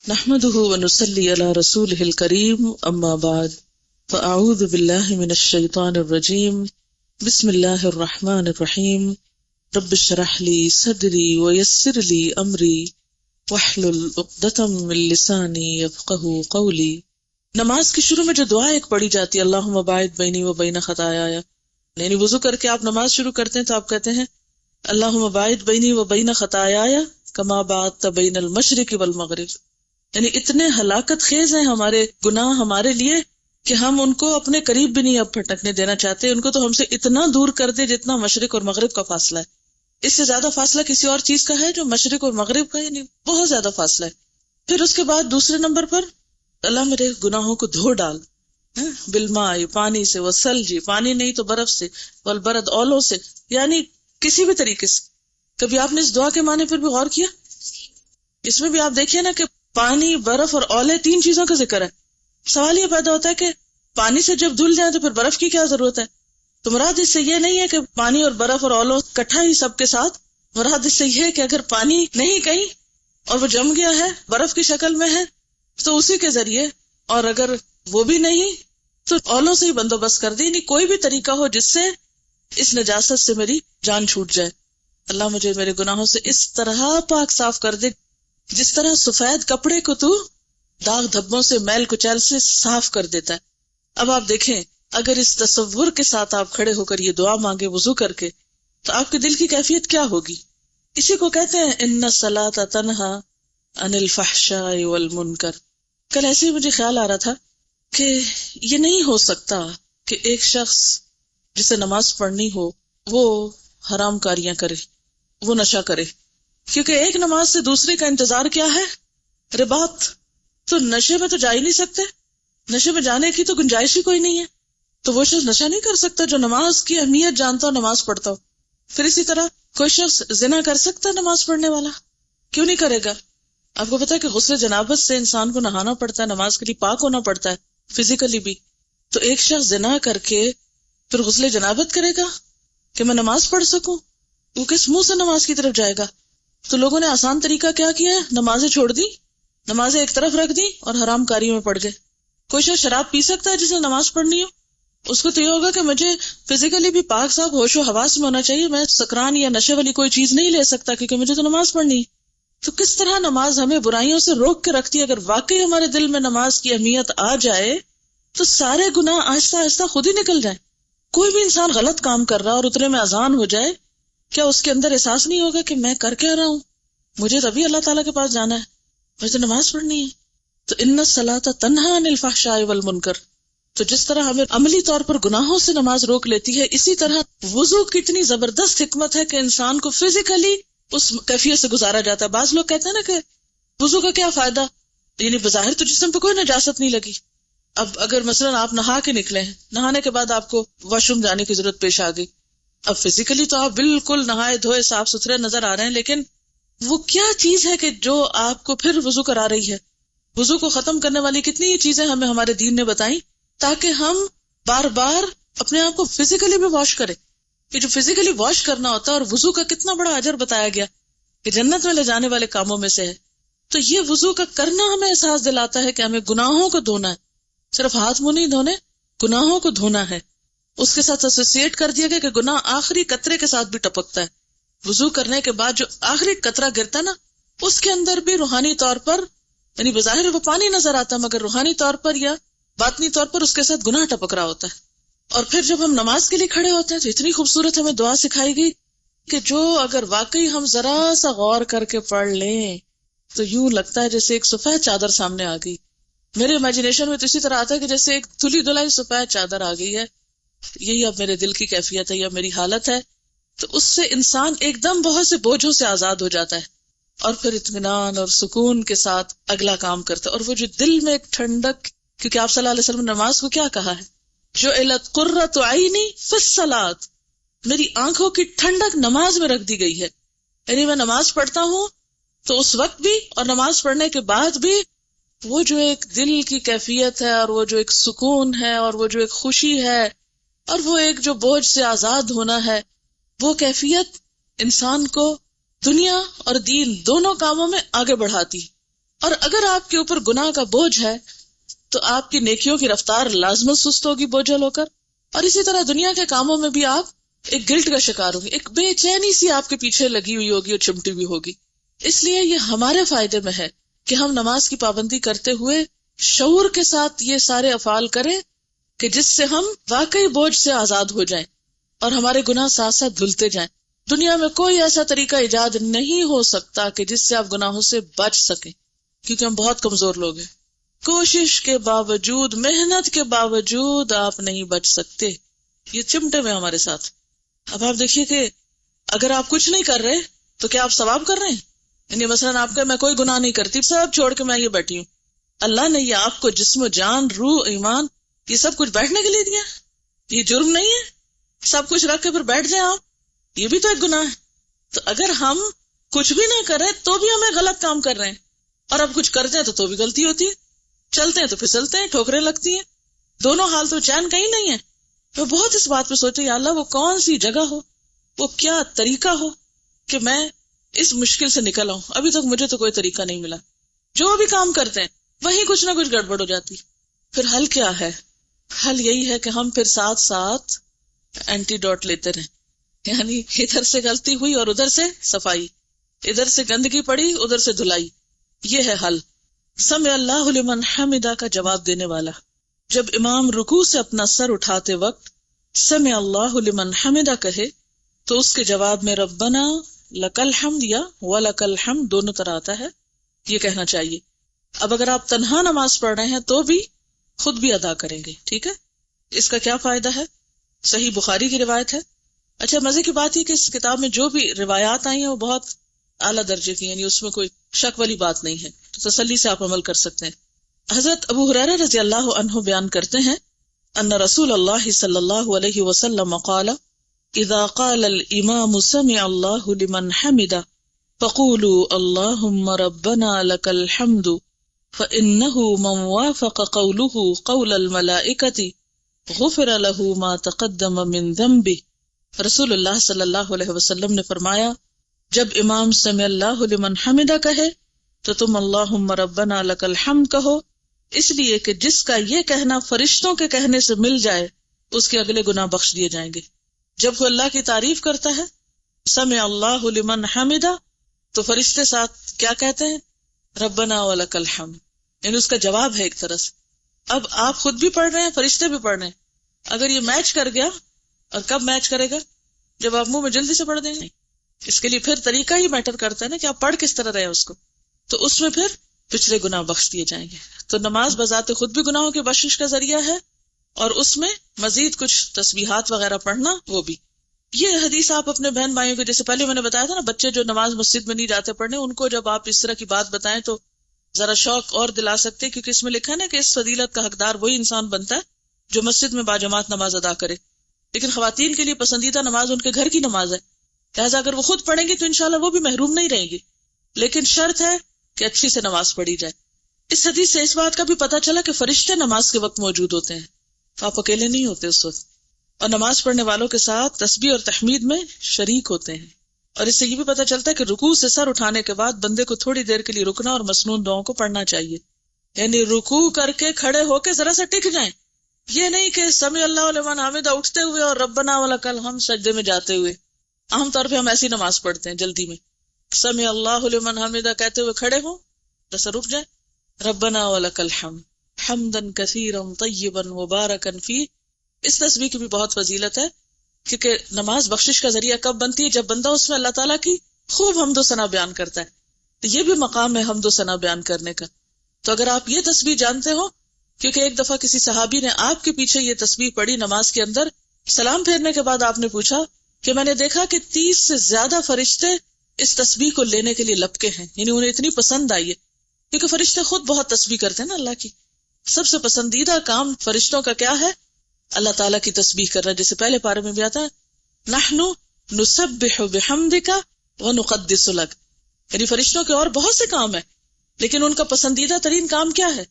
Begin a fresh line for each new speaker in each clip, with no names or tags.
نحمده ونصلي على رسوله الكريم اما بعد فاعوذ بالله من الشيطان الرجيم بسم الله الرحمن الرحيم رب اشرح لي صدري ويسر لي امري واحلل عقدة من لساني يفقهوا قولي. نماز کے شروع میں جو دعا ایک پڑھی جاتی ہے اللہم باعد بینی و بین خطایا، یعنی وضو کر کے آپ نماز شروع کرتے ہیں تو آپ کہتے ہیں اللہم باعد بینی و بین خطایا کما بعدت بین المشرق والمغرب، یعنی اتنے ہلاکت خیز ہیں ہمارے گناہ ہمارے لیے کہ ہم ان کو اپنے قریب بھی نہیں اب پھٹکنے دینا چاہتے. ان کو تو ہم سے اتنا دور کر دے جتنا مشرق اور مغرب کا فاصلہ ہے. اس سے زیادہ فاصلہ کسی اور چیز کا ہے جو مشرق اور مغرب کا، یعنی بہت زیادہ فاصلہ ہے. پھر اس کے بعد دوسرے نمبر پر اللہ میرے گناہوں کو دھو ڈال بالماء، پانی سے، والثلج، پانی نہیں تو برف سے، والبرد، اولوں سے، یعنی کسی بھی طریقے سے. کبھی آپ نے اس دعا کے معنی پر بھی غور کیا؟ اس میں بھی آپ دیکھیے نا کہ پانی، برف اور اولے، تین چیزوں کا ذکر ہے. سوال یہ پیدا ہوتا ہے کہ پانی سے جب دھل جائیں تو پھر برف کی کیا ضرورت ہے؟ تو مراد اس سے یہ نہیں ہے کہ پانی اور برف اور اولوں کٹھا ہی سب کے ساتھ. مراد اس سے یہ ہے کہ اگر پانی نہیں کہیں اور وہ جم گیا ہے، برف کی شکل میں ہے، تو اسی کے ذریعے، اور اگر وہ بھی نہیں تو اولوں سے ہی بندوبست کر دی. نہیں کوئی بھی طریقہ ہو جس سے اس نجاست سے میری جان چھوٹ جائے. اللہ مجھے میرے گناہوں سے اس طرح پاک صاف کر دے جس طرح سفید کپڑے کو تو داغ دھبوں سے، میل کچیل سے صاف کر دیتا ہے. اب آپ دیکھیں، اگر اس تصور کے ساتھ آپ کھڑے ہو کر یہ دعا مانگے وضو کر کے، تو آپ کے دل کی کیفیت کیا ہوگی؟ اسی کو کہتے ہیں ان الصلاۃ تنہی عن الفحشاء والمنکر. کل ایسے ہی مجھے خیال آ رہا تھا کہ یہ نہیں ہو سکتا کہ ایک شخص جسے نماز پڑھنی ہو وہ حرام کاریاں کرے، وہ نشہ کرے، کیونکہ ایک نماز سے دوسری کا انتظار کیا ہے؟ رباط. تو نشے میں تو جا ہی نہیں سکتے، نشے میں جانے کی تو گنجائش ہی کوئی نہیں ہے. تو وہ شخص نشہ نہیں کر سکتا جو نماز کی اہمیت جانتا ہو، نماز پڑھتا ہو. پھر اسی طرح کوئی شخص زنا کر سکتا ہے نماز پڑھنے والا؟ کیوں نہیں کرے گا؟ آپ کو پتا ہے کہ غسل جنابت سے انسان کو نہانا پڑتا ہے، نماز کے لیے پاک ہونا پڑتا ہے فزیکلی بھی. تو ایک شخص زنا کر کے پھر غسل جنابت کرے گا کہ میں نماز پڑھ سکوں؟ وہ کس منہ سے نماز کی طرف جائے گا؟ تو لوگوں نے آسان طریقہ کیا کیا ہے، نمازیں چھوڑ دی، نمازیں ایک طرف رکھ دی اور حرام کاریوں میں پڑ گئے. کوئی شخص شراب پی سکتا ہے جسے نماز پڑھنی ہو؟ اس کو تو یہ ہوگا کہ مجھے فزیکلی بھی پاک صاحب ہوش و حواس میں ہونا چاہیے، میں سکران یا نشے والی کوئی چیز نہیں لے سکتا کیونکہ مجھے تو نماز پڑھنی ہے. تو کس طرح نماز ہمیں برائیوں سے روک کے رکھتی ہے. اگر واقعی ہمارے دل میں نماز کی اہمیت آ جائے تو سارے گناہ آہستہ آہستہ خود ہی نکل جائیں. کوئی بھی انسان غلط کام کر رہا اور اتنے میں اذان ہو جائے، کیا اس کے اندر احساس نہیں ہوگا کہ میں کر کیا رہا ہوں، مجھے تبھی اللہ تعالیٰ کے پاس جانا ہے، مجھے نماز پڑھنی ہے. تو ان الصلاۃ تنہی عن الفحشاء والمنکر. تو جس طرح ہمیں عملی طور پر گناہوں سے نماز روک لیتی ہے، اسی طرح وضو کی اتنی زبردست حکمت ہے کہ انسان کو فزیکلی اس کیفیت سے گزارا جاتا ہے. بعض لوگ کہتے ہیں نا کہ وضو کا کیا فائدہ، یعنی بظاہر تو جسم پہ کوئی نجاست نہیں لگی. اب اگر مثلا آپ نہا کے نکلے ہیں، نہانے کے بعد آپ کو واش روم جانے کی ضرورت پیش آ گئی، اب فزیکلی تو آپ بالکل نہائے دھوئے صاف ستھرے نظر آ رہے ہیں، لیکن وہ کیا چیز ہے کہ جو آپ کو پھر وضو کرا رہی ہے؟ وضو کو ختم کرنے والی کتنی یہ چیزیں ہمیں ہمارے دین نے بتائیں تاکہ ہم بار بار اپنے آپ کو فزیکلی بھی واش کریں. کہ جو فزیکلی واش کرنا ہوتا ہے، اور وضو کا کتنا بڑا اجر بتایا گیا کہ جنت میں لے جانے والے کاموں میں سے ہے. تو یہ وضو کا کرنا ہمیں احساس دلاتا ہے کہ ہمیں گناہوں کو دھونا ہے، صرف ہاتھ منہ نہیں دھونے، گناہوں کو دھونا ہے. اس کے ساتھ ایسوسیٹ کر دیا گیا کہ گناہ آخری قطرے کے ساتھ بھی ٹپکتا ہے. وضو کرنے کے بعد جو آخری قطرہ گرتا ہے نا، اس کے اندر بھی روحانی طور پر، یعنی بظاہر وہ پانی نظر آتا ہے مگر روحانی طور پر یا باطنی طور پر اس کے ساتھ گناہ ٹپک رہا ہوتا ہے. اور پھر جب ہم نماز کے لیے کھڑے ہوتے ہیں تو اتنی خوبصورت ہمیں دعا سکھائی گئی کہ جو اگر واقعی ہم ذرا سا غور کر کے پڑھ لیں تو یوں لگتا ہے جیسے ایک سفید چادر سامنے آ گئی. میرے امیجنیشن میں تو اسی طرح آتا ہے کہ جیسے ایک دھلی دھلائی سفید چادر آ گئی ہے. یہی اب میرے دل کی کیفیت ہے یا میری حالت ہے. تو اس سے انسان ایک دم بہت سے بوجھوں سے آزاد ہو جاتا ہے اور پھر اطمینان اور سکون کے ساتھ اگلا کام کرتا ہے. اور وہ جو دل میں ایک ٹھنڈک، کیونکہ آپ صلی اللہ علیہ وسلم نے نماز کو کیا کہا ہے، جعلت قرۃ عینی فی الصلاۃ، میری آنکھوں کی ٹھنڈک نماز میں رکھ دی گئی ہے. یعنی میں نماز پڑھتا ہوں تو اس وقت بھی اور نماز پڑھنے کے بعد بھی وہ جو ایک دل کی کیفیت ہے اور وہ جو ایک سکون ہے اور وہ جو ایک خوشی ہے اور وہ ایک جو بوجھ سے آزاد ہونا ہے، وہ کیفیت انسان کو دنیا اور دین دونوں کاموں میں آگے بڑھاتی. اور اگر آپ کے اوپر گناہ کا بوجھ ہے تو آپ کی نیکیوں کی رفتار لازمت سست ہوگی بوجھل ہو کر، اور اسی طرح دنیا کے کاموں میں بھی آپ ایک گلٹ کا شکار ہوگی، ایک بے چینی سی آپ کے پیچھے لگی ہوئی ہوگی اور چمٹی ہوئی ہوگی. اس لیے یہ ہمارے فائدے میں ہے کہ ہم نماز کی پابندی کرتے ہوئے شعور کے ساتھ یہ سارے افعال کریں کہ جس سے ہم واقعی بوجھ سے آزاد ہو جائیں اور ہمارے گناہ ساتھ ساتھ دھلتے جائیں. دنیا میں کوئی ایسا طریقہ ایجاد نہیں ہو سکتا کہ جس سے آپ گناہوں سے بچ سکیں، کیونکہ ہم بہت کمزور لوگ ہیں. کوشش کے باوجود، محنت کے باوجود آپ نہیں بچ سکتے. یہ چمٹے میں ہمارے ساتھ. اب آپ دیکھیے کہ اگر آپ کچھ نہیں کر رہے تو کیا آپ ثواب کر رہے ہیں؟ یعنی مثلاً آپ کا میں کوئی گناہ نہیں کرتی، سب چھوڑ کے میں یہ بیٹھی ہوں. اللہ نے یہ آپ کو جسم و جان، روح، ایمان، یہ سب کچھ بیٹھنے کے لیے دیا. یہ جرم نہیں ہے؟ سب کچھ رکھ کے پھر بیٹھ جائیں آپ، یہ بھی تو ایک گناہ ہے. تو اگر ہم کچھ بھی نہ کریں تو بھی ہمیں غلط کام کر رہے ہیں، اور اب کچھ کرتے ہیں تو بھی غلطی ہوتی ہے. چلتے ہیں تو پھسلتے ہیں، ٹھوکریں لگتی ہیں. دونوں حال تو چین کہیں نہیں ہے. میں بہت اس بات پہ سوچتی ہوں، یا اللہ وہ کون سی جگہ ہو، وہ کیا طریقہ ہو کہ میں اس مشکل سے نکل آؤں. ابھی تک مجھے تو کوئی طریقہ نہیں ملا. جو بھی کام کرتے ہیں وہیں کچھ نہ کچھ گڑبڑ ہو جاتی. پھر حل کیا ہے؟ حل یہی ہے کہ ہم پھر ساتھ ساتھ اینٹی ڈوٹ لیتے رہیں. یعنی ادھر سے غلطی ہوئی اور ادھر سے صفائی، ادھر سے گندگی پڑی ادھر سے دھلائی. یہ ہے حل. سمع اللہ لمن حمدہ کا جواب دینے والا جب امام رکوع سے اپنا سر اٹھاتے وقت سمع اللہ لمن حمدہ کہے تو اس کے جواب میں ربنا لک الحمد یا ولک الحمد دونوں طرح آتا ہے، یہ کہنا چاہیے. اب اگر آپ تنہا نماز پڑھ رہے ہیں تو بھی خود بھی ادا کریں گے، ٹھیک ہے. اس کا کیا فائدہ ہے؟ صحیح بخاری کی روایت ہے. اچھا، مزے کی بات یہ کہ اس کتاب میں جو بھی روایات آئی ہیں وہ بہت اعلیٰ درجے کی، یعنی اس میں کوئی شک والی بات نہیں ہے، تو تسلی سے آپ عمل کر سکتے ہیں. حضرت ابو ہریرہ رضی اللہ عنہ بیان کرتے ہیں ان رسول اللہ صلی اللہ علیہ وسلم قال اذا قال الامام سمع اللہ لمن حمدہ فقولوا اللہم ربنا لک الحمد فإنہ من وافق قوله قول الملائکة غفر له ما تقدم من ذنبه. رسول اللہ صلی اللہ علیہ وسلم نے فرمایا، جب امام سمع اللہ لمن حمدہ کہے تو تم اللہم ربنا لک الحمد کہو، اس لیے کہ جس کا یہ کہنا فرشتوں کے کہنے سے مل جائے اس کے اگلے گناہ بخش دیے جائیں گے. جب وہ اللہ کی تعریف کرتا ہے سمع اللہ لمن حمدہ تو فرشتے ساتھ کیا کہتے ہیں؟ ربنا ولک الحمد. یعنی اس کا جواب ہے ایک طرح سے. اب آپ خود بھی پڑھ رہے ہیں، فرشتے بھی پڑھ رہے ہیں. اگر یہ میچ کر گیا، اور کب میچ کرے گا؟ جب آپ منہ میں جلدی سے پڑھ دیں گے. اس کے لیے پھر طریقہ ہی میٹر کرتا ہے نا کہ آپ پڑھ کس طرح رہے اس کو. تو اس میں پھر پچھلے گناہ بخش دیے جائیں گے. تو نماز بذات خود بھی گناہوں کی بخشش کا ذریعہ ہے، اور اس میں مزید کچھ تسبیحات وغیرہ پڑھنا وہ بھی. یہ حدیث آپ اپنے بہن بھائیوں کو، جیسے پہلے میں نے بتایا تھا نا، بچے جو نماز مسجد میں نہیں جاتے پڑھنے، ان کو جب آپ اس طرح کی بات بتائیں تو ذرا شوق اور دلا سکتے، کیونکہ اس میں لکھا ہے نا کہ اس فضیلت کا حقدار وہی انسان بنتا ہے جو مسجد میں باجماعت نماز ادا کرے. لیکن خواتین کے لیے پسندیدہ نماز ان کے گھر کی نماز ہے، لہٰذا اگر وہ خود پڑھیں گی تو انشاءاللہ وہ بھی محروم نہیں رہیں گی. لیکن شرط ہے کہ اچھی سے نماز پڑھی جائے. اس حدیث سے اس بات کا بھی پتہ چلا کہ فرشتے نماز کے وقت موجود ہوتے ہیں، آپ اکیلے نہیں ہوتے اس وقت، اور نماز پڑھنے والوں کے ساتھ تسبیح اور تحمید میں شریک ہوتے ہیں. اور اس سے یہ بھی پتہ چلتا ہے کہ رکوع سے سر اٹھانے کے بعد بندے کو تھوڑی دیر کے لیے رکنا اور مسنون دعاؤں کو پڑھنا چاہیے. یعنی رکوع کر کے کھڑے ہو کے ذرا سا ٹک جائیں. یہ نہیں کہ سمع اللہ لمن حمدہ اٹھتے ہوئے اور ربنا ولک الحمد سجدے میں جاتے ہوئے. عام طور پہ ہم ایسی نماز پڑھتے ہیں جلدی میں، سمع اللہ لمن حمدہ کہتے ہوئے کھڑے ہوں، بس رک جائیں، ربنا ولک الحمد حمدا کثیرا طیبا مبارکا فیہ. اس تسبیح کی بھی بہت فضیلت ہے، کیونکہ نماز بخشش کا ذریعہ کب بنتی ہے؟ جب بندہ اس میں اللہ تعالیٰ کی خوب حمد و ثنا بیان کرتا ہے. تو یہ بھی مقام ہے حمد و ثنا بیان کرنے کا. تو اگر آپ یہ تسبیح جانتے ہو، کیونکہ ایک دفعہ کسی صحابی نے آپ کے پیچھے یہ تسبیح پڑھی نماز کے اندر، سلام پھیرنے کے بعد آپ نے پوچھا کہ میں نے دیکھا کہ 30 سے زیادہ فرشتے اس تسبیح کو لینے کے لیے لپکے ہیں، یعنی انہیں اتنی پسند آئی ہے. کیونکہ فرشتے خود بہت تسبیح کرتے ہیں نا اللہ کی. سب سے پسندیدہ کام فرشتوں کا کیا ہے؟ اللہ تعالیٰ کی تسبیح کرنا. جیسے پہلے پارے میں بھی آتا ہے نحن نسبح بحمدک ونقدس لک. یعنی فرشتوں کے اور بہت سے کام ہیں، لیکن ان کا پسندیدہ ترین کام کیا ہے؟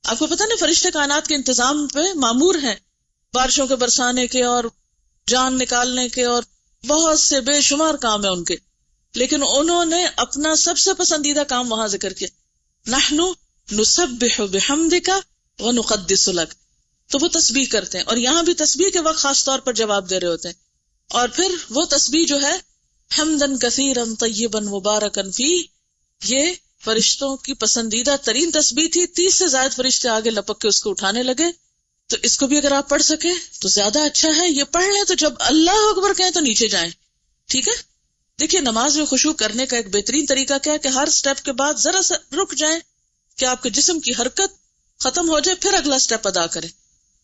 آپ کو پتہ نہیں، فرشتے کائنات کے انتظام پہ مامور ہیں، بارشوں کے برسانے کے اور جان نکالنے کے اور بہت سے بے شمار کام ہیں ان کے. لیکن انہوں نے اپنا سب سے پسندیدہ کام وہاں ذکر کیا نحن نسبح بحمدک ونقدس لک، تو وہ تسبیح کرتے ہیں، اور یہاں بھی تسبیح کے وقت خاص طور پر جواب دے رہے ہوتے ہیں. اور پھر وہ تسبیح جو ہے حمدن کثیرا طیبا مبارکا فیہ، یہ فرشتوں کی پسندیدہ ترین تسبیح تھی. 30 سے زائد فرشتے آگے لپک کے اس کو اٹھانے لگے. تو اس کو بھی اگر آپ پڑھ سکیں تو زیادہ اچھا ہے. یہ پڑھ لیں تو جب اللہ اکبر کہیں تو نیچے جائیں. ٹھیک ہے. دیکھیے نماز میں خشوع کرنے کا ایک بہترین طریقہ کیا ہے کہ ہر سٹیپ کے بعد ذرا سا رک جائیں کہ آپ کے جسم کی حرکت ختم ہو جائے، پھر اگلا سٹیپ ادا کریں.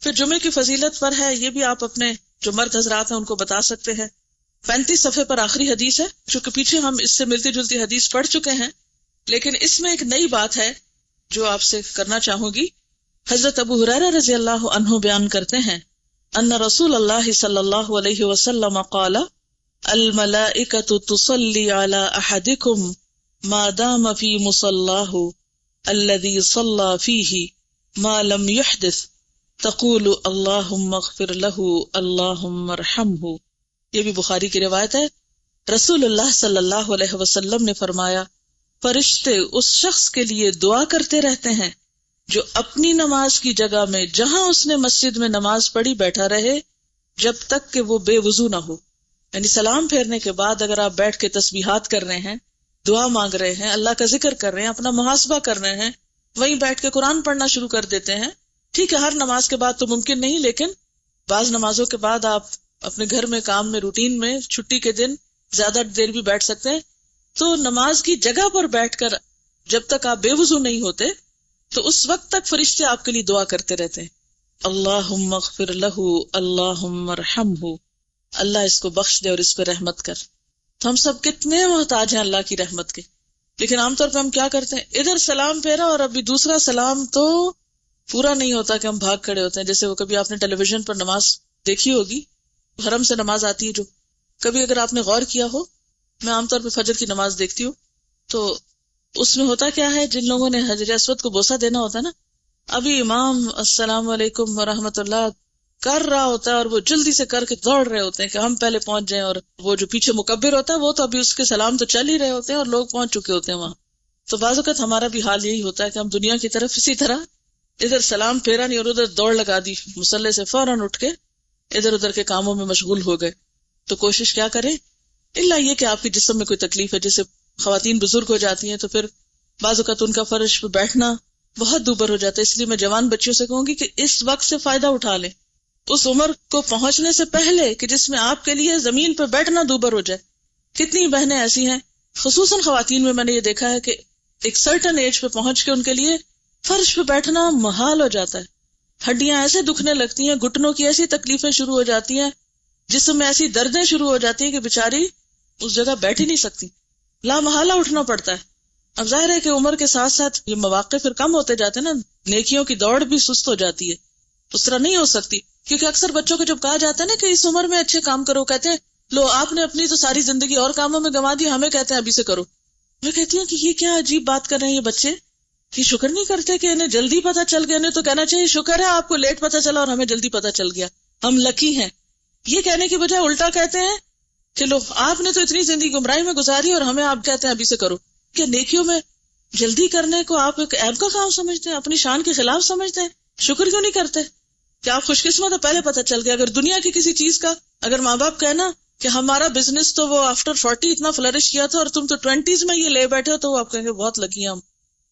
پھر جمعے کی فضیلت پر ہے، یہ بھی آپ اپنے جو مرد حضرات ہیں ان کو بتا سکتے ہیں. 35 صفحے پر آخری حدیث ہے، چونکہ پیچھے ہم اس سے ملتی جلتی حدیث پڑھ چکے ہیں، لیکن اس میں ایک نئی بات ہے جو آپ سے کرنا چاہوں گی. حضرت ابو ہریرہ رضی اللہ عنہ بیان کرتے ہیں ان رسول اللہ صلی اللہ علیہ وسلم قال الملائکۃ تصلی علی احدکم ما دام فی مصلاہ الذی صلی فیہ ما لم یحدث تقول اللہم اغفر لہ اللہم ارحمہ. یہ بھی بخاری کی روایت ہے. رسول اللہ صلی اللہ علیہ وسلم نے فرمایا فرشتے اس شخص کے لیے دعا کرتے رہتے ہیں جو اپنی نماز کی جگہ میں جہاں اس نے مسجد میں نماز پڑھی بیٹھا رہے جب تک کہ وہ بے وضو نہ ہو. یعنی سلام پھیرنے کے بعد اگر آپ بیٹھ کے تسبیحات کر رہے ہیں، دعا مانگ رہے ہیں، اللہ کا ذکر کر رہے ہیں، اپنا محاسبہ کر رہے ہیں، وہیں بیٹھ کے قرآن پڑھنا شروع کر دیتے ہیں. ٹھیک ہے ہر نماز کے بعد تو ممکن نہیں، لیکن بعض نمازوں کے بعد آپ اپنے گھر میں کام میں روٹین میں چھٹی کے دن زیادہ دیر بھی بیٹھ سکتے ہیں. تو نماز کی جگہ پر بیٹھ کر جب تک آپ بے وضو نہیں ہوتے تو اس وقت تک فرشتے آپ کے لیے دعا کرتے رہتے ہیں. اللہم اغفر لہ اللہم ارحمہ، اللہ اس کو بخش دے اور اس پہ رحمت کر. تو ہم سب کتنے محتاج ہیں اللہ کی رحمت کے، لیکن عام طور پہ ہم کیا کرتے ہیں، ادھر سلام پھیرا اور ابھی دوسرا سلام تو پورا نہیں ہوتا کہ ہم بھاگ کھڑے ہوتے ہیں. جیسے وہ کبھی آپ نے ٹیلی ویژن پر نماز دیکھی ہوگی، حرم سے نماز آتی ہے جو، کبھی اگر آپ نے غور کیا ہو، میں عام طور پہ فجر کی نماز دیکھتی ہوں تو اس میں ہوتا کیا ہے، جن لوگوں نے حجر اسود کو بوسہ دینا ہوتا ہے نا، ابھی امام السلام علیکم ورحمۃ اللہ کر رہا ہوتا ہے اور وہ جلدی سے کر کے دوڑ رہے ہوتے ہیں کہ ہم پہلے پہنچ جائیں، اور وہ جو پیچھے مکبر ہوتا ہے وہ تو ابھی اس کے سلام تو چل ہی رہے ہوتے ہیں اور لوگ پہنچ چکے ہوتے ہیں وہاں. تو بعض اوقات ہمارا بھی حال یہی ہوتا ہے کہ ہم دنیا کی طرف اسی طرح ادھر سلام پھیرا نہیں اور ادھر دوڑ لگا دی، مصلی سے فوراً اٹھ کے ادھر ادھر کے کاموں میں مشغول ہو گئے. تو کوشش کیا کریں، الا یہ کہ آپ کے جسم میں کوئی تکلیف ہے، جیسے خواتین بزرگ ہو جاتی ہیں تو پھر بعض اوقات ان کا فرش پہ بیٹھنا بہت دوبر ہو جاتا ہے. اس لیے میں جوان بچیوں سے کہوں گی کہ اس وقت سے فائدہ اٹھا لیں، اس عمر کو پہنچنے سے پہلے کہ جس میں آپ کے لیے زمین پہ بیٹھنا دوبر ہو جائے. کتنی بہنیں ایسی ہیں، خصوصاً خواتین میں نے یہ دیکھا ہے کہ ایک سرٹن ایج پہ پہنچ کے ان کے لیے فرش پہ بیٹھنا محال ہو جاتا ہے. ہڈیاں ایسے دکھنے لگتی ہیں، گھٹنوں کی ایسی تکلیفیں شروع ہو جاتی ہیں، جسم میں ایسی دردیں شروع ہو جاتی ہیں کہ بیچاری اس جگہ بیٹھ ہی نہیں سکتی، لا محالہ اٹھنا پڑتا ہے. اب ظاہر ہے کہ عمر کے ساتھ ساتھ یہ مواقع پھر کم ہوتے جاتے ہیں نا، نیکیوں کی دوڑ بھی سست ہو جاتی ہے، اس طرح نہیں ہو سکتی. کیونکہ اکثر بچوں کو جب کہا جاتا ہے نا کہ اس عمر میں اچھے کام کرو، کہتے ہیں لو آپ نے اپنی تو ساری زندگی اور کاموں میں گنوا دی، ہمیں کہتے ہیں ابھی سے کرو. میں کہتی ہوں کہ یہ کیا عجیب بات کر رہے ہیں یہ بچے، یہ شکر نہیں کرتے کہ انہیں جلدی پتہ چل گیا. انہیں تو کہنا چاہیے شکر ہے آپ کو لیٹ پتہ چلا اور ہمیں جلدی پتہ چل گیا، ہم لکی ہیں. یہ کہنے کی بجائے الٹا کہتے ہیں کہ لو آپ نے تو اتنی زندگی گمراہی میں گزاری اور ہمیں آپ کہتے ہیں ابھی سے کرو. کہ نیکیوں میں جلدی کرنے کو آپ ایک عیب کا کام سمجھتے ہیں، اپنی شان کے خلاف سمجھتے ہیں؟ شکر کیوں نہیں کرتے کہ آپ خوش قسمت ہے پہلے پتہ چل گیا. اگر دنیا کی کسی چیز کا اگر ماں باپ کہنا کہ ہمارا بزنس تو وہ آفٹر 40 اتنا فلرش کیا تھا اور تم تو 20s میں یہ لے بیٹھے ہو، تو وہ آپ کہیں گے بہت لکی ہیں ہم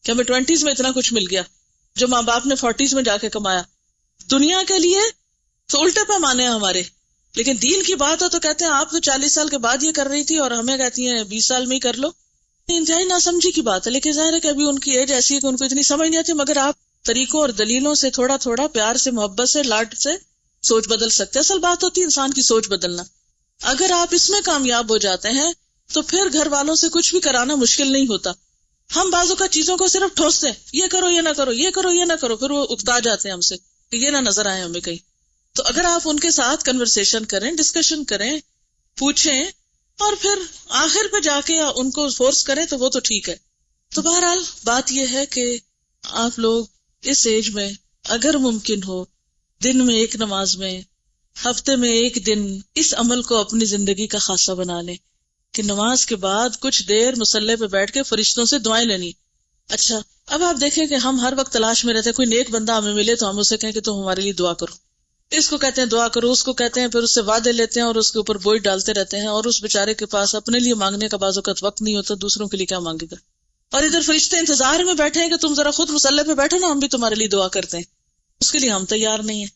کہ ہمیں 20s میں اتنا کچھ مل گیا جو ماں باپ نے 40s میں جا کے کمایا. دنیا کے لیے تو الٹے پیمانے ہیں ہمارے، لیکن دین کی بات ہو تو کہتے ہیں آپ تو 40 سال کے بعد یہ کر رہی تھی اور ہمیں کہتی ہیں 20 سال میں ہی کر لو. انتہائی ناسمجھی کی بات ہے، لیکن ظاہر ہے کہ ابھی ان کی ایج ایسی ہے کہ ان کو اتنی سمجھ نہیں آتی. مگر آپ طریقوں اور دلیلوں سے تھوڑا تھوڑا پیار سے، محبت سے، لاڈ سے سوچ بدل سکتے. اصل بات ہوتی ہے انسان کی سوچ بدلنا. اگر آپ اس میں کامیاب ہو جاتے ہیں تو پھر گھر والوں سے کچھ بھی کرانا مشکل نہیں ہوتا. ہم بعضوں کا چیزوں کو صرف ٹھوستے ہیں، یہ کرو یہ نہ کرو، یہ کرو یہ نہ کرو، پھر وہ اکتا جاتے ہیں ہم سے کہ یہ نہ نظر آئے ہمیں کہیں. تو اگر آپ ان کے ساتھ کنورسیشن کریں، ڈسکشن کریں، پوچھیں اور پھر آخر پہ جا کے ان کو فورس کریں تو وہ تو ٹھیک ہے. تو بہرحال بات یہ ہے کہ آپ لوگ اس ایج میں اگر ممکن ہو دن میں ایک نماز میں، ہفتے میں ایک دن اس عمل کو اپنی زندگی کا خاصہ بنا لیں کہ نماز کے بعد کچھ دیر مصلی پہ بیٹھ کے فرشتوں سے دعائیں لینی. اچھا اب آپ دیکھیں کہ ہم ہر وقت تلاش میں رہتے ہیں، کوئی نیک بندہ ہمیں ملے تو ہم اسے کہیں کہ تم ہمارے لیے دعا کرو، اس کو کہتے ہیں دعا کرو، اس کو کہتے ہیں، پھر اس سے وعدے لیتے ہیں اور اس کے اوپر بوجھ ڈالتے رہتے ہیں، اور اس بیچارے کے پاس اپنے لیے مانگنے کا بعض اوقات وقت نہیں ہوتا، دوسروں کے لیے کیا مانگے گا. اور ادھر فرشتے انتظار میں بیٹھے ہیں کہ تم ذرا خود مصلی پہ بیٹھو نا، ہم بھی تمہارے لیے دعا کرتے ہیں، اس کے لیے ہم تیار نہیں ہیں.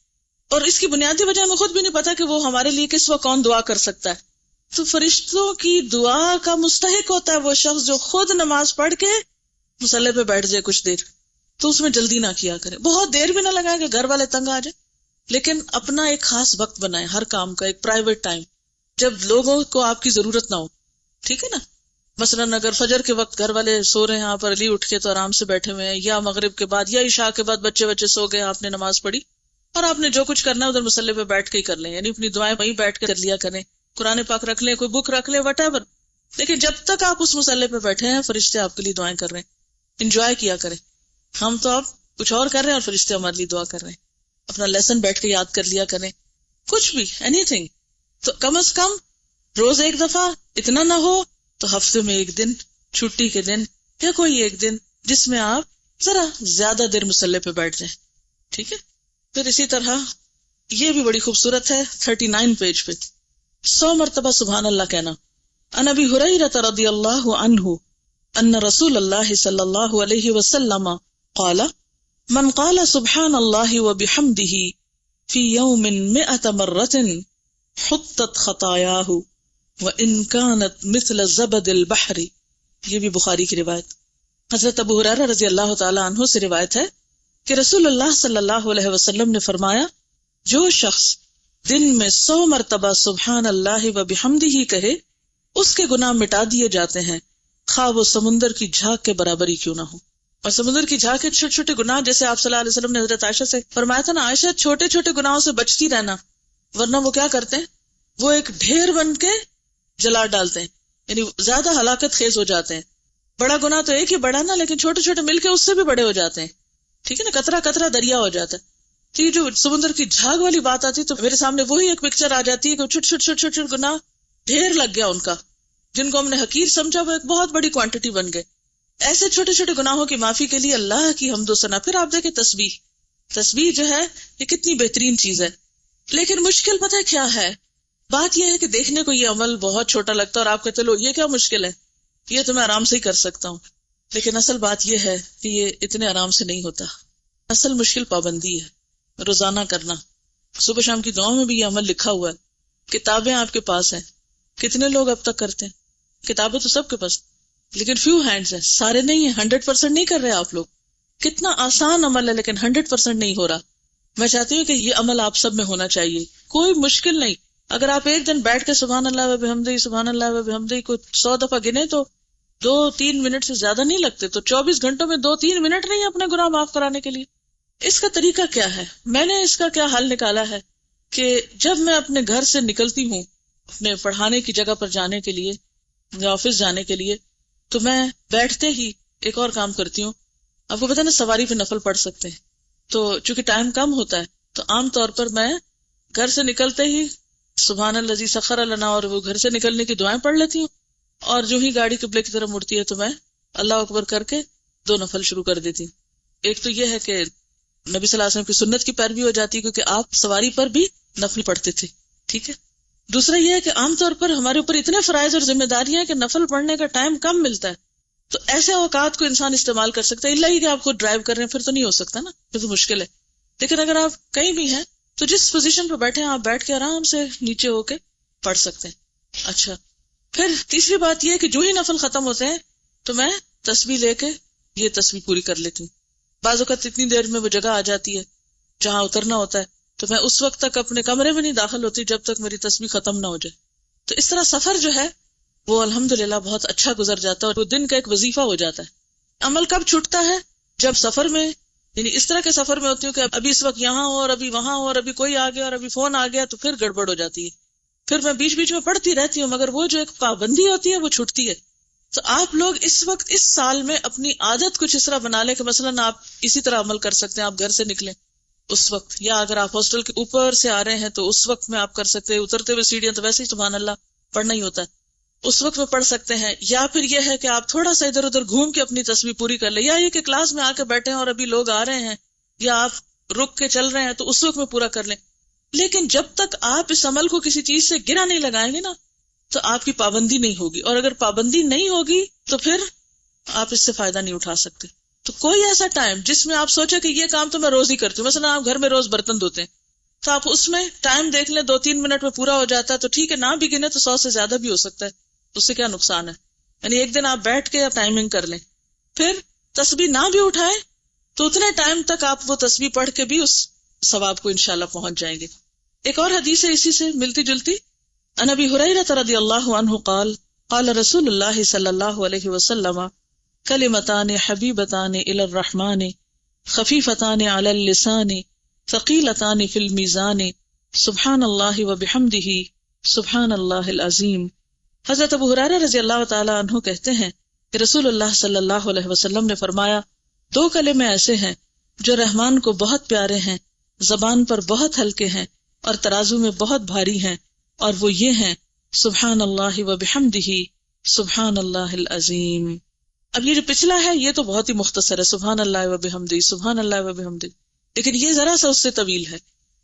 اور اس کی بنیادی وجہ ہمیں خود بھی نہیں پتا کہ وہ ہمارے لیے کس وقت کون دعا کر سکتا ہے. تو فرشتوں کی دعا کا مستحق ہوتا ہے وہ شخص جو خود نماز پڑھ کے مصلی پہ بیٹھ جائے کچھ دیر. تو اس میں جلدی نہ کیا کرے، بہت دیر بھی نہ لگائے کہ گھر والے تنگ آ جائے، لیکن اپنا ایک خاص وقت بنائے ہر کام کا، ایک پرائیویٹ ٹائم جب لوگوں کو آپ کی ضرورت نہ ہو. ٹھیک ہے نا؟ مثلاً اگر فجر کے وقت گھر والے سو رہے ہیں، آپ علی اٹھ کے تو آرام سے بیٹھے ہوئے ہیں، یا مغرب کے بعد یا عشاء کے بعد بچے سو گئے، آپ نے نماز پڑھی اور آپ نے جو کچھ کرنا ہے ادھر مصلی پہ بیٹھ کے ہی کر لیں، یعنی اپنی دعائیں وہیں بیٹھ کے کر لیا کریں، قرآن پاک رکھ لیں، کوئی بک رکھ لیں، وٹ ایور. لیکن جب تک آپ اس مصلی پہ بیٹھے ہیں فرشتے آپ کے لیے دعائیں کر رہے ہیں، انجوائے کیا کریں. ہم تو اب کچھ اور کر رہے ہیں اور فرشتے ہمارے لیے دعا کر رہے ہیں. اپنا لیسن بیٹھ کے یاد کر لیا کریں، کچھ بھی اینی تھنگ. تو کم از کم روز ایک دفعہ، اتنا نہ ہو تو ہفتے میں ایک دن، چھٹی کے دن یا کوئی ایک دن جس میں آپ ذرا زیادہ دیر مصلی پہ بیٹھ جائیں. ٹھیک ہے؟ پھر اسی طرح یہ بھی بڑی خوبصورت ہے 39 پیج پہ 100 مرتبہ سبحان اللہ کہنا. عن ابی ہریرہ رضی اللہ عنہ ان رسول اللہ صلی اللہ علیہ وسلم قال من قال سبحان اللہ وبحمدہ فی یوم 100 مرۃ حطت خطایاہ وان کانت مثل زبد البحر. یہ بھی بخاری کی روایت. حضرت ابو ہریرہ رضی اللہ تعالی عنہ سے روایت ہے کہ رسول اللہ صلی اللہ علیہ وسلم نے فرمایا، جو شخص دن میں 100 مرتبہ سبحان اللہ وبحمدہ کہے اس کے گناہ مٹا دیے جاتے ہیں، خواہ وہ سمندر کی جھاگ کے برابر ہی کیوں نہ ہو. اور سمندر کی جھاگ کے چھوٹے چھوٹے گناہ، جیسے آپ صلی اللہ علیہ وسلم نے حضرت عائشہ سے فرمایا تھا نا، عائشہ چھوٹے چھوٹے گناہوں سے بچتی رہنا، ورنہ وہ کیا کرتے ہیں، وہ ایک ڈھیر بن کے جلا ڈالتے ہیں، یعنی زیادہ ہلاکت خیز ہو جاتے ہیں. بڑا گناہ تو ایک ہی بڑا نا، لیکن چھوٹے چھوٹے مل کے اس سے بھی بڑے ہو جاتے ہیں. ٹھیک ہے نا؟ قطرہ قطرہ دریا ہو جاتا ہے. تو یہ جو سمندر کی جھاگ والی بات آتی ہے تو میرے سامنے وہی ایک پکچر آ جاتی ہے کہ چھوٹے چھوٹے چھوٹے چھوٹے گناہ ڈھیر لگ گیا ان کا، جن کو ہم نے حقیر سمجھا وہ ایک بہت بڑی کوانٹٹی بن گئے. ایسے چھوٹے چھوٹے گناہوں کی معافی کے لیے اللہ کی حمد و ثنا. پھر آپ دیکھیں تسبیح جو ہے یہ کتنی بہترین چیز ہے. لیکن مشکل پتہ ہے کیا ہے؟ بات یہ ہے کہ دیکھنے کو یہ عمل بہت چھوٹا لگتا ہے اور آپ کہتے لو یہ کیا مشکل ہے، یہ تو میں آرام سے ہی کر سکتا ہوں. لیکن اصل بات یہ ہے کہ یہ اتنے آرام سے نہیں ہوتا. اصل مشکل پابندی ہے، روزانہ کرنا. صبح شام کی دعاؤں میں بھی یہ عمل لکھا ہوا ہے. کتابیں آپ کے پاس ہیں، کتنے لوگ اب تک کرتے ہیں؟ کتابیں تو سب کے پاس، لیکن فیو ہینڈز ہیں، سارے نہیں ہیں. 100% نہیں کر رہے آپ لوگ. کتنا آسان عمل ہے لیکن 100% نہیں ہو رہا. میں چاہتی ہوں کہ یہ عمل آپ سب میں ہونا چاہیے، کوئی مشکل نہیں. اگر آپ ایک دن بیٹھ کے سبحان اللہ و بحمدہ سبحان اللہ و بحمدہ کو 100 دفعہ گنے تو 2-3 منٹ سے زیادہ نہیں لگتے. تو 24 گھنٹوں میں 2-3 منٹ نہیں اپنے گناہ معاف کرانے کے لیے. اس کا طریقہ کیا ہے؟ میں نے اس کا کیا حل نکالا ہے کہ جب میں اپنے گھر سے نکلتی ہوں اپنے پڑھانے کی جگہ پر جانے کے لیے یا آفس جانے کے لیے، تو میں بیٹھتے ہی ایک اور کام کرتی ہوں. آپ کو پتہ نا سواری پہ نفل پڑھ سکتے ہیں، تو چونکہ ٹائم کم ہوتا ہے تو عام طور پر میں گھر سے نکلتے ہی سبحان الذی سخر لنا اور وہ گھر سے نکلنے کی دعائیں پڑھ لیتی ہوں، اور جو ہی گاڑی قبلے کی طرف مڑتی ہے تو میں اللہ اکبر کر کے 2 نفل شروع کر دیتی ہوں. ایک تو یہ ہے کہ نبی صلی اللہ علیہ وسلم کی سنت کی پیروی ہو جاتی ہے کیونکہ آپ سواری پر بھی نفل پڑھتے تھے. ٹھیک ہے. دوسرا یہ ہے کہ عام طور پر ہمارے اوپر اتنے فرائض اور ذمہ داریاں ہیں کہ نفل پڑھنے کا ٹائم کم ملتا ہے. تو ایسے اوقات کو انسان استعمال کر سکتا ہے، اللہ ہی کہ آپ خود ڈرائیو کر رہے ہیں پھر تو نہیں ہو سکتا نا، پھر تو مشکل ہے. لیکن اگر آپ کہیں بھی ہیں تو جس پوزیشن پہ بیٹھے ہیں آپ بیٹھ کے آرام سے نیچے ہو کے پڑھ سکتے ہیں. اچھا، پھر تیسری بات یہ ہے کہ جو ہی نفل ختم ہوتے ہیں تو میں تسبیح لے کے یہ تسبیح پوری کر لیتی ہوں. بعض اوقات اتنی دیر میں وہ جگہ آ جاتی ہے جہاں اترنا ہوتا ہے تو میں اس وقت تک اپنے کمرے میں نہیں داخل ہوتی جب تک میری تسبیح ختم نہ ہو جائے. تو اس طرح سفر جو ہے وہ الحمدللہ بہت اچھا گزر جاتا ہے اور وہ دن کا ایک وظیفہ ہو جاتا ہے. عمل کب چھوٹتا ہے؟ جب سفر میں، یعنی اس طرح کے سفر میں ہوتی ہوں کہ ابھی اس وقت یہاں ہو اور ابھی وہاں ہو اور ابھی کوئی آ گیا اور ابھی فون آ گیا تو پھر گڑبڑ ہو جاتی ہے. پھر میں بیچ بیچ میں پڑھتی رہتی ہوں مگر وہ جو ایک پابندی ہوتی ہے وہ چھوٹتی ہے. تو آپ لوگ اس وقت اس سال میں اپنی عادت کچھ اس طرح بنا لیں کہ مثلاً آپ اسی طرح عمل کر سکتے ہیں. آپ گھر سے نکلیں اس وقت، یا اگر آپ ہاسٹل کے اوپر سے آ رہے ہیں تو اس وقت میں آپ کر سکتے ہیں. اترتے ہوئے سیڑھیاں تو ویسے ہی سبحان اللہ پڑھنا ہی ہوتا ہے. اس وقت میں پڑھ سکتے ہیں، یا پھر یہ ہے کہ آپ تھوڑا سا ادھر ادھر گھوم کے اپنی تسبیح پوری کر لیں، یا یہ کہ کلاس میں آ کے بیٹھے ہیں اور ابھی لوگ آ رہے ہیں یا آپ رک کے چل رہے ہیں تو اس وقت میں پورا کر لیں. لیکن جب تک آپ اس عمل کو کسی چیز سے گرا نہیں لگائیں گے نا تو آپ کی پابندی نہیں ہوگی، اور اگر پابندی نہیں ہوگی تو پھر آپ اس سے فائدہ نہیں اٹھا سکتے. تو کوئی ایسا ٹائم جس میں آپ سوچے کہ یہ کام تو میں روز ہی کرتی ہوں، مثلا آپ گھر میں روز برتن دھوتے ہیں تو آپ اس میں ٹائم دیکھ لیں 2-3 منٹ میں پورا ہو جاتا ہے تو ٹھیک ہے، نہ بھی گنے تو 100 سے زیادہ بھی ہو سکتا ہے، اس سے کیا نقصان ہے. یعنی ایک دن آپ بیٹھ کے ٹائمنگ کر لیں، پھر تسبیح نہ بھی اٹھائیں تو اتنے ٹائم تک آپ وہ تسبیح پڑھ کے بھی اس ثواب کو انشاءاللہ پہنچ جائیں گے. ایک اور حدیث ہے اسی سے ملتی جلتی، عن ابی ہریرہ رضی اللہ عنہ قال قال رسول اللہ صلی اللہ علیہ وسلم کلمتان حبیبتان الی الرحمن خفیفتان علی اللسان ثقیلتان فی المیزان سبحان اللہ وبحمدہ سبحان اللہ العظیم. حضرت ابو ہریرہ رضی اللہ تعالی عنہ کہتے ہیں کہ رسول اللہ صلی اللہ علیہ وسلم نے فرمایا، 2 کلمے ایسے ہیں جو رحمان کو بہت پیارے ہیں، زبان پر بہت ہلکے ہیں اور ترازو میں بہت بھاری ہیں، اور وہ یہ ہیں سبحان اللہ وبحمدہ سبحان اللہ العظیم. اب یہ جو پچھلا ہے یہ تو بہت ہی مختصر ہے، سبحان اللہ وبحمدہ سبحان اللہ وبحمدہ، لیکن یہ ذرا سا اس سے طویل ہے.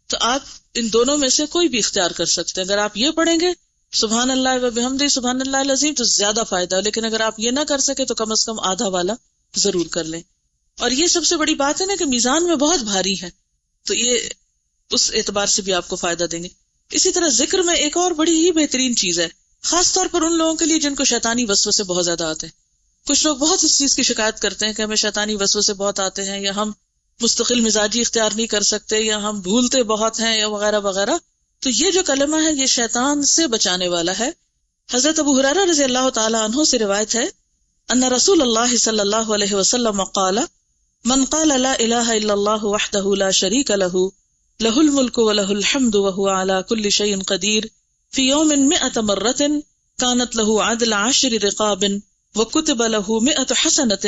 تو آپ ان دونوں میں سے کوئی بھی اختیار کر سکتے ہیں. اگر آپ یہ پڑھیں گے سبحان اللہ وبحمدہ سبحان اللہ العظیم تو زیادہ فائدہ ہے، لیکن اگر آپ یہ نہ کر سکے تو کم از کم آدھا والا ضرور کر لیں. اور یہ سب سے بڑی بات ہے نا کہ میزان میں بہت بھاری ہے، تو یہ اس اعتبار سے بھی آپ کو فائدہ دیں گے. اسی طرح ذکر میں ایک اور بڑی ہی بہترین چیز ہے، خاص طور پر ان لوگوں کے لیے جن کو شیطانی وسوسے بہت زیادہ آتے ہیں. کچھ لوگ بہت اس چیز کی شکایت کرتے ہیں کہ ہمیں شیطانی وسوسے بہت آتے ہیں، یا ہم مستقل مزاجی اختیار نہیں کر سکتے، یا ہم بھولتے بہت ہیں، یا وغیرہ وغیرہ. تو یہ جو کلمہ ہے یہ شیطان سے بچانے والا ہے. حضرت ابو ہریرہ رضی اللہ تعالی عنہ سے روایت ہے، ان رسول اللہ صلی اللہ علیہ وسلم قال من قال لا الہ الا اللہ وحدہ لا شریک لہ لہ الملک ولہ الحمد وہو علی کل شیء قدیر فی یوم 100 مرۃ کانت لہ عدل 10 رقاب وکتب لہ 100 حسنۃ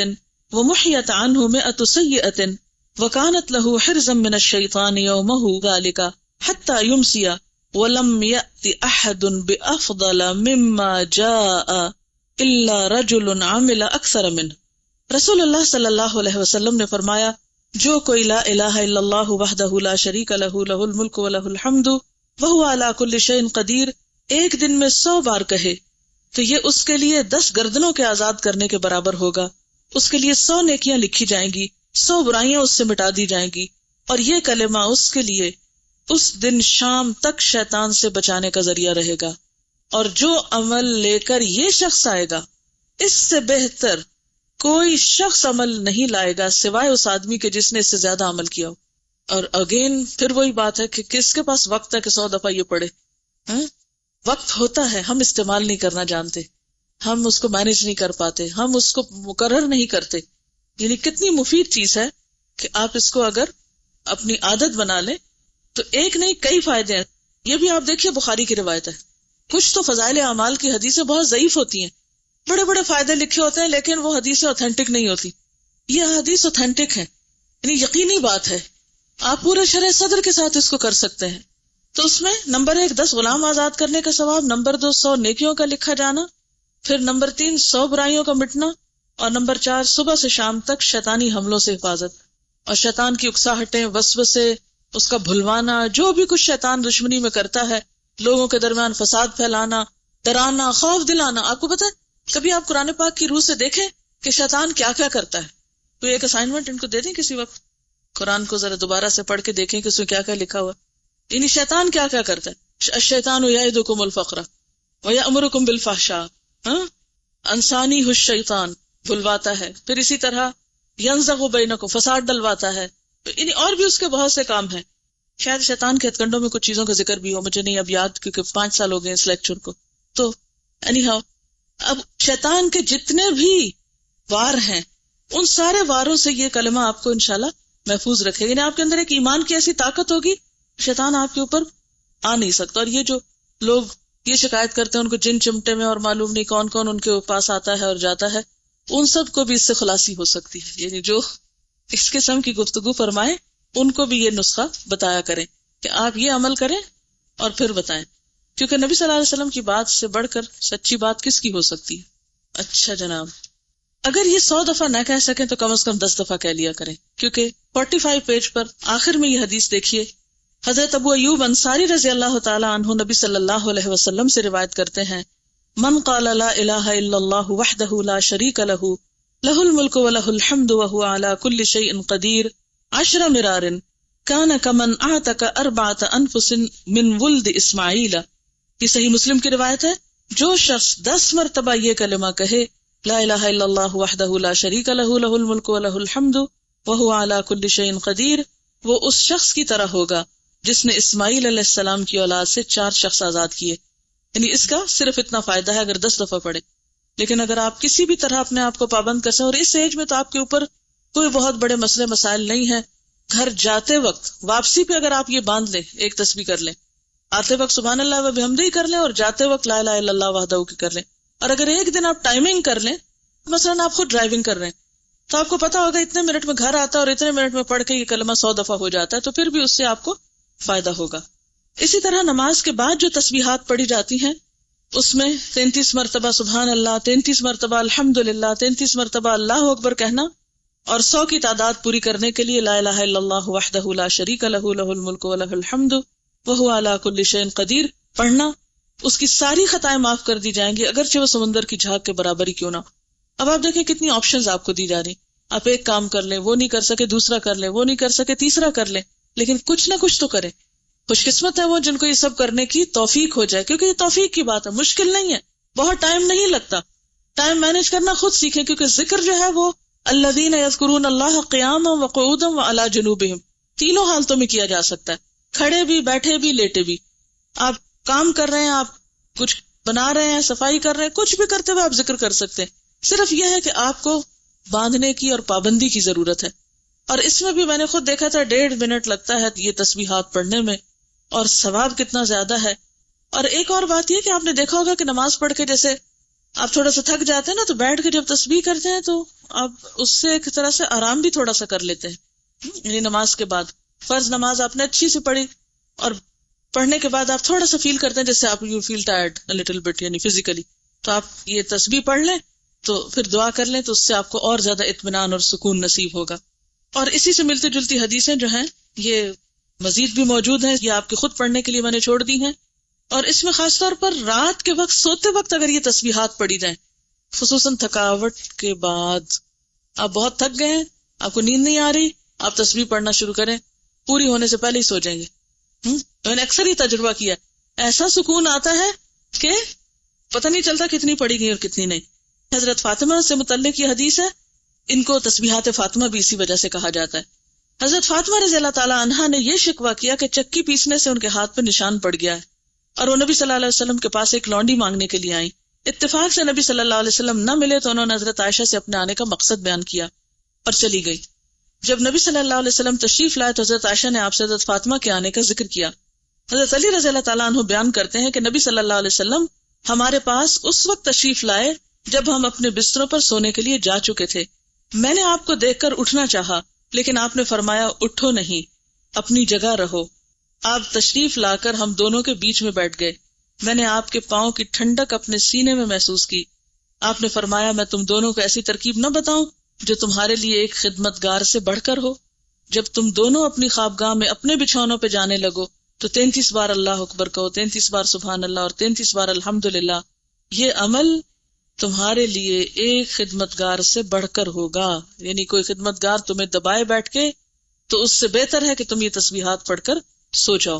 ومحیت عنہ 100 سیئۃ وکانت لہ حرزا من الشیطان یومہ ذلک حتی یمسی ولم یأت احد بافضل مما جاء الا رجل عمل اکثر منہ. رسول اللہ صلی اللہ علیہ وسلم نے فرمایا، جو کوئی لا الہ الا اللہ وحدہ لا شریک لہ لہ الملک ولہ الحمد وہو علی کل شیء قدیر ایک دن میں 100 بار کہے تو یہ اس کے لیے 10 گردنوں کے آزاد کرنے کے برابر ہوگا. اس کے لیے 100 نیکیاں لکھی جائیں گی، 100 برائیاں اس سے مٹا دی جائیں گی، اور یہ کلمہ اس کے لیے اس دن شام تک شیطان سے بچانے کا ذریعہ رہے گا. اور جو عمل لے کر یہ شخص آئے گا اس سے بہتر کوئی شخص عمل نہیں لائے گا سوائے اس آدمی کے جس نے اس سے زیادہ عمل کیا ہو. اور اگین پھر وہی بات ہے کہ کس کے پاس وقت ہے کہ 100 دفعہ یہ پڑھے. وقت ہوتا ہے، ہم استعمال نہیں کرنا جانتے، ہم اس کو مینج نہیں کر پاتے، ہم اس کو مقرر نہیں کرتے. یعنی کتنی مفید چیز ہے کہ آپ اس کو اگر اپنی عادت بنا لیں تو ایک نہیں کئی فائدے ہیں. یہ بھی آپ دیکھیے بخاری کی روایت ہے، کچھ تو فضائل اعمال کی حدیثیں بہت ضعیف ہوتی ہیں، بڑے بڑے فائدے لکھے ہوتے ہیں لیکن وہ حدیثیں اوتھینٹک نہیں ہوتی. یہ حدیث اوتھینٹک ہے، یعنی یقینی بات ہے، آپ پورے شرح صدر کے ساتھ اس کو کر سکتے ہیں. تو اس میں نمبر 1 10 غلام آزاد کرنے کا ثواب، نمبر 2 100 نیکیوں کا لکھا جانا، پھر نمبر 3 100 برائیوں کا مٹنا، اور نمبر 4 صبح سے شام تک شیطانی حملوں سے حفاظت. اور شیطان کی اکساہٹیں، وسوسے، اس کا بھلوانا، جو بھی کچھ شیطان دشمنی میں کرتا ہے، لوگوں کے درمیان فساد پھیلانا، ڈرانا، خوف دلانا. آپ کو پتا ہے کبھی آپ قرآن پاک کی روح سے دیکھیں کہ شیطان کیا کیا کرتا ہے. تو ایک اسائنمنٹ ان کو دے دیں کسی وقت، قرآن کو ذرا دوبارہ سے پڑھ کے دیکھیں کہ اس میں کیا کیا لکھا ہوا. یعنی شیطان کیا کیا کرتا ہے. الشیطان یعدکم الفقر ویأمرکم بالفحشاء، انسانی الشیطان بھلواتا ہے. پھر اسی طرح ینزغ بینکم فساد ڈلواتا ہے. یعنی اور بھی اس کے بہت سے کام ہیں. شاید شیطان کے ہتھ کنڈوں میں کچھ چیزوں کا ذکر بھی ہو، مجھے نہیں اب یاد کیونکہ 5 سال ہو گئے اس لیکچر کو. تو اینی ہاؤ اب شیطان کے جتنے بھی وار ہیں ان سارے واروں سے یہ کلمہ آپ کو انشاءاللہ محفوظ رکھے گا. یعنی آپ کے اندر ایک ایمان کی ایسی طاقت ہوگی شیطان آپ کے اوپر آ نہیں سکتا. اور یہ جو لوگ یہ شکایت کرتے ہیں ان کو جن چمٹے میں اور معلوم نہیں کون کون ان کے پاس آتا ہے اور جاتا ہے، ان سب کو بھی اس سے خلاصی ہو سکتی ہے. یعنی جو اس قسم کی گفتگو فرمائیں ان کو بھی یہ نسخہ بتایا کریں کہ آپ یہ عمل کریں اور پھر بتائیں. کیونکہ نبی صلی اللہ علیہ وسلم کی بات سے بڑھ کر سچی بات کس کی ہو سکتی ہے؟ اچھا جناب، اگر یہ 100 دفعہ نہ کہہ سکیں تو کم از کم 10 دفعہ کہہ لیا کریں، کیونکہ 45 پیج پر آخر میں یہ حدیث دیکھیے، حضرت ابو ایوب انصاری رضی اللہ تعالی عنہ نبی صلی اللہ علیہ وسلم سے روایت کرتے ہیں، من قال لا الہ الا اللہ وحدہ لا شریک لہ لہ الملک ولہ الحمد وہو علی کل شیء قدیر 10 مرار کان کمن اعتق 4 انفس من ولد اسماعیل. یہ صحیح مسلم کی روایت ہے، جو شخص 10 مرتبہ یہ کلمہ کہے لا الہ الا اللہ وحدہ لا شریک لہ لہ الملک ولہ الحمد وہو علی کل شیء قدیر، وہ اس شخص کی طرح ہوگا جس نے اسماعیل علیہ السلام کی اولاد سے 4 شخص آزاد کیے. یعنی اس کا صرف اتنا فائدہ ہے اگر 10 دفعہ پڑھے، لیکن اگر آپ کسی بھی طرح اپنے آپ کو پابند کر سکیں، اور اس ایج میں تو آپ کے اوپر کوئی بہت بڑے مسئلے مسائل نہیں ہیں، گھر جاتے وقت واپسی پہ اگر آپ یہ باندھ لیں، ایک تسبیح کر لیں، آتے وقت سبحان اللہ و بحمدہ کر لیں، اور جاتے وقت لا الہ الا اللہ وحدہ کی کر لیں. اور اگر ایک دن آپ ٹائمنگ کر لیں، مثلا آپ خود ڈرائیونگ کر رہے ہیں تو آپ کو پتا ہوگا اتنے منٹ میں گھر آتا ہے اور اتنے منٹ میں پڑھ کے یہ کلمہ 100 دفعہ ہو جاتا ہے، تو پھر بھی اس سے آپ کو فائدہ ہوگا. اسی طرح نماز کے بعد جو تسبیحات پڑھی جاتی ہیں اس میں 33 مرتبہ سبحان اللہ، 33 مرتبہ الحمدللہ، 33 مرتبہ اللہ اکبر کہنا، اور 100 کی تعداد پوری کرنے کے لیے لا الہ الا اللہ وحدہ لا شریک لہ لہ الملک ولہ الحمد وہو علی کل شیء قدیر پڑھنا. اس کی ساری خطائیں معاف کر دی جائیں گی، اگرچہ وہ سمندر کی جھاگ کے برابر ہی کیوں نہ. اب آپ دیکھیں کتنی آپشنز آپ کو دی جا رہی، آپ ایک کام کر لیں، وہ نہیں کر سکے دوسرا کر لیں، وہ نہیں کر سکے تیسرا کر لیں، لیکن کچھ نہ کچھ تو کریں. خوش قسمت ہے وہ جن کو یہ سب کرنے کی توفیق ہو جائے، کیونکہ یہ توفیق کی بات ہے، مشکل نہیں ہے، بہت ٹائم نہیں لگتا. ٹائم مینج کرنا خود سیکھیں، کیونکہ ذکر جو ہے وہ الذین یذکرون اللہ قیاما وقعودا وعلی جنوبہم، تینوں حالتوں میں کیا جا سکتا ہے، کھڑے بھی، بیٹھے بھی، لیٹے بھی. آپ کام کر رہے ہیں، آپ کچھ بنا رہے ہیں، صفائی کر رہے ہیں، کچھ بھی کرتے ہوئے آپ ذکر کر سکتے ہیں. صرف یہ ہے کہ آپ کو باندھنے کی اور پابندی کی ضرورت ہے. اور اس میں بھی میں نے خود دیکھا تھا 1.5 منٹ لگتا ہے یہ تسبیحات پڑھنے میں، اور ثواب کتنا زیادہ ہے. اور ایک اور بات یہ کہ آپ نے دیکھا ہوگا کہ نماز پڑھ کے جیسے آپ تھوڑا سا تھک جاتے ہیں نا، تو بیٹھ کے جب تسبیح کرتے ہیں تو آپ اس سے ایک طرح سے آرام بھی تھوڑا سا کر لیتے ہیں. یعنی نماز کے بعد فرض نماز آپ نے اچھی سے پڑھی، اور پڑھنے کے بعد آپ تھوڑا سا فیل کرتے ہیں جیسے آپ you feel tired little bit, یعنی فزیکلی، تو آپ یہ تسبیح پڑھ لیں، تو پھر دعا کر لیں، تو اس سے آپ کو اور زیادہ اطمینان اور سکون نصیب ہوگا. اور اسی سے ملتی جلتی حدیثیں جو ہیں یہ مزید بھی موجود ہیں، یہ آپ کے خود پڑھنے کے لیے میں نے چھوڑ دی ہیں. اور اس میں خاص طور پر رات کے وقت سوتے وقت اگر یہ تسبیحات پڑھی جائیں، خصوصاً تھکاوٹ کے بعد، آپ بہت تھک گئے ہیں، آپ کو نیند نہیں آ رہی، آپ تسبیح پڑھنا شروع کریں، پوری ہونے سے پہلے ہی سو جائیں گے. میں نے اکثر یہ تجربہ کیا، ایسا سکون آتا ہے کہ پتہ نہیں چلتا کتنی پڑھی گئی اور کتنی نہیں. حضرت فاطمہ سے متعلق یہ حدیث ہے، ان کو تسبیحات فاطمہ بھی اسی وجہ سے کہا جاتا ہے. حضرت فاطمہ رضی اللہ تعالی عنہا نے یہ شکوہ کیا کہ چکی پیسنے سے ان کے ہاتھ پہ نشان پڑ گیا ہے، اور وہ نبی صلی اللہ علیہ وسلم کے پاس ایک لونڈی مانگنے کے لیے آئیں. اتفاق سے نبی صلی اللہ علیہ وسلم نہ ملے تو انہوں نے حضرت عائشہ سے اپنے آنے کا مقصد بیان کیا اور چلی گئی. جب نبی صلی اللہ علیہ وسلم تشریف لائے تو حضرت عائشہ نے آپ سے حضرت فاطمہ کے آنے کا ذکر کیا. حضرت علی رضی اللہ تعالیٰ عنہ بیان کرتے ہیں کہ نبی صلی اللہ علیہ وسلم ہمارے پاس اس وقت تشریف لائے جب ہم اپنے بستروں پر سونے کے لیے جا چکے تھے. میں نے آپ کو دیکھ کر اٹھنا چاہا، لیکن آپ نے فرمایا اٹھو نہیں، اپنی جگہ رہو. آپ تشریف لا کر ہم دونوں کے بیچ میں بیٹھ گئے. میں نے آپ کے پاؤں کی ٹھنڈک اپنے سینے میں محسوس کی. آپ نے فرمایا میں تم دونوں کو ایسی ترکیب نہ بتاؤں جو تمہارے لیے ایک خدمتگار سے بڑھ کر ہو. جب تم دونوں اپنی خوابگاہ میں اپنے بچھونوں پہ جانے لگو تو 33 بار اللہ اکبر کہو، 33 بار سبحان اللہ اور 33 بار الحمدللہ. یہ عمل تمہارے لیے ایک خدمتگار سے بڑھ کر ہوگا. یعنی کوئی خدمتگار تمہیں دبائے بیٹھ کے تو اس سے بہتر ہے کہ تم یہ تسبیحات پڑھ کر سو جاؤ.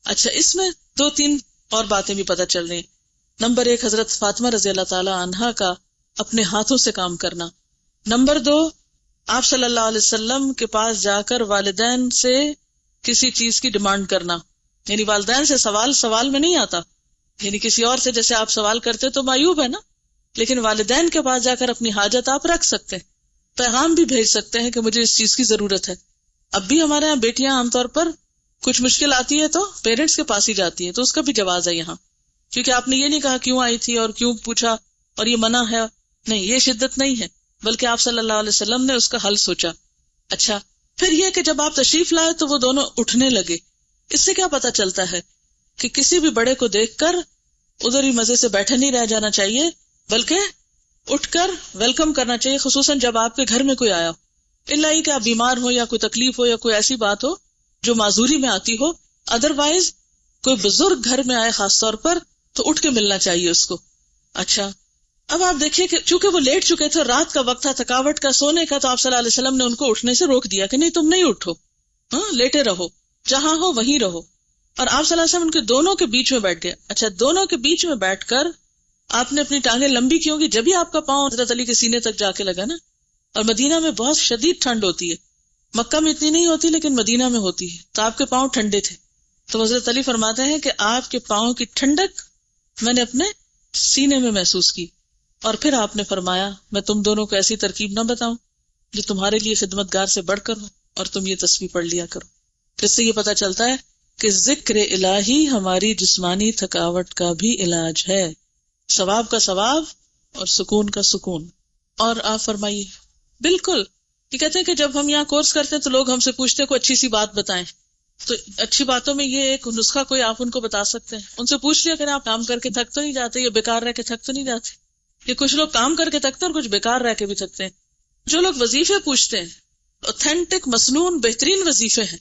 اچھا، اس میں 2-3 اور باتیں بھی پتہ چل رہی ہیں. نمبر 1 حضرت فاطمہ رضی اللہ تعالی عنہا کا اپنے ہاتھوں سے کام کرنا. نمبر 2 آپ صلی اللہ علیہ وسلم کے پاس جا کر والدین سے کسی چیز کی ڈیمانڈ کرنا. یعنی والدین سے سوال میں نہیں آتا، یعنی کسی اور سے جیسے آپ سوال کرتے تو معیوب ہے نا، لیکن والدین کے پاس جا کر اپنی حاجت آپ رکھ سکتے ہیں، پیغام بھی بھیج سکتے ہیں کہ مجھے اس چیز کی ضرورت ہے. اب بھی ہمارے یہاں بیٹیاں عام طور پر کچھ مشکل آتی ہے تو پیرنٹس کے پاس ہی جاتی ہے، تو اس کا بھی جواز ہے یہاں، کیونکہ آپ نے یہ نہیں کہا کیوں آئی تھی اور کیوں پوچھا اور یہ منع ہے، نہیں، یہ شدت نہیں ہے، بلکہ آپ صلی اللہ علیہ وسلم نے اس کا حل سوچا. اچھا، پھر یہ کہ جب آپ تشریف لائے تو وہ دونوں اٹھنے لگے. اس سے کیا پتا چلتا ہے کہ کسی بھی بڑے کو دیکھ کر ادھر ہی مزے سے بیٹھے نہیں رہ جانا چاہیے، بلکہ اٹھ کر ویلکم کرنا چاہیے، خصوصاً جب آپ کے گھر میں کوئی آیا ہو، الا ہی کہ آپ بیمار ہو یا کوئی تکلیف ہو یا کوئی ایسی بات ہو جو معذوری میں آتی ہو. ادروائز کوئی بزرگ گھر میں آئے خاص طور پر تو اٹھ کے ملنا چاہیے اس کو. اچھا، اب آپ دیکھیے کہ چونکہ وہ لیٹ چکے تھے، رات کا وقت تھا، تھکاوٹ کا، سونے کا، تو آپ صلی اللہ علیہ وسلم نے ان کو اٹھنے سے روک دیا کہ نہیں، تم نہیں اٹھو، ہاں لیٹے رہو، جہاں ہو وہیں رہو. اور آپ صلی اللہ علیہ وسلم ان کے دونوں کے بیچ میں بیٹھ گئے. اچھا، دونوں کے بیچ میں بیٹھ کر آپ نے اپنی ٹانگیں لمبی کی ہوگی، جبھی آپ کا پاؤں حضرت علی کے سینے تک جا کے لگا نا. اور مدینہ میں بہت شدید ٹھنڈ ہوتی ہے، مکہ میں اتنی نہیں ہوتی لیکن مدینہ میں ہوتی ہے، تو آپ کے پاؤں ٹھنڈے تھے. تو حضرت علی فرماتے ہیں کہ آپ کے پاؤں کی ٹھنڈک میں نے اپنے سینے میں محسوس کی. اور پھر آپ نے فرمایا میں تم دونوں کو ایسی ترکیب نہ بتاؤں جو تمہارے لیے خدمتگار سے بڑھ کر ہو، اور تم یہ تسبیح پڑھ لیا کرو. اس سے یہ پتہ چلتا ہے کہ ذکر الہی ہماری جسمانی تھکاوٹ کا بھی علاج ہے، ثواب کا ثواب اور سکون کا سکون. اور آپ فرمائیے. بالکل، یہ کہتے ہیں کہ جب ہم یہاں کورس کرتے ہیں تو لوگ ہم سے پوچھتے ہیں کوئی اچھی سی بات بتائیں، تو اچھی باتوں میں یہ ایک نسخہ کوئی آپ ان کو بتا سکتے ہیں. ان سے پوچھ لیا کہ آپ کام کر کے تھک تو نہیں جاتے، یا بیکار رہ کے تھک تو نہیں جاتے. یہ کچھ لوگ کام کر کے تھکتے ہیں اور کچھ بیکار رہ کے بھی تھکتے ہیں. جو لوگ وظیفے پوچھتے ہیں، اوتھینٹک مصنون بہترین وظیفے ہیں،